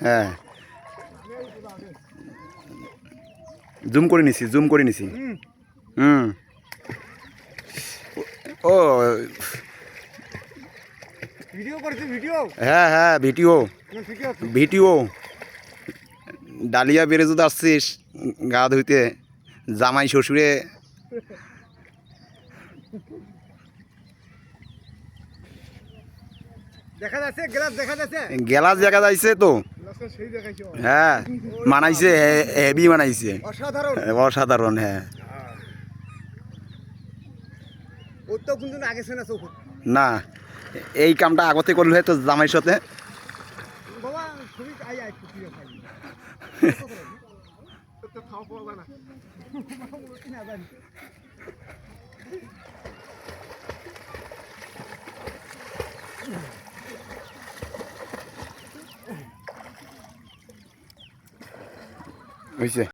হ্যাঁ জুম করে নিছি হুম ও হ্যাঁ হ্যাঁ ভিডিও ডালিয়া বেড়ে যদি আসছিস গা ধুইতে জামাই শ্বশুরে গ্লাস দেখা যাইছে তো হ্যাঁ মানাইছে হেভি মানাইছে অসাধারণ হ্যাঁ না এই কামটা আগতে করলে তো জামাইর সাথে হয়েছে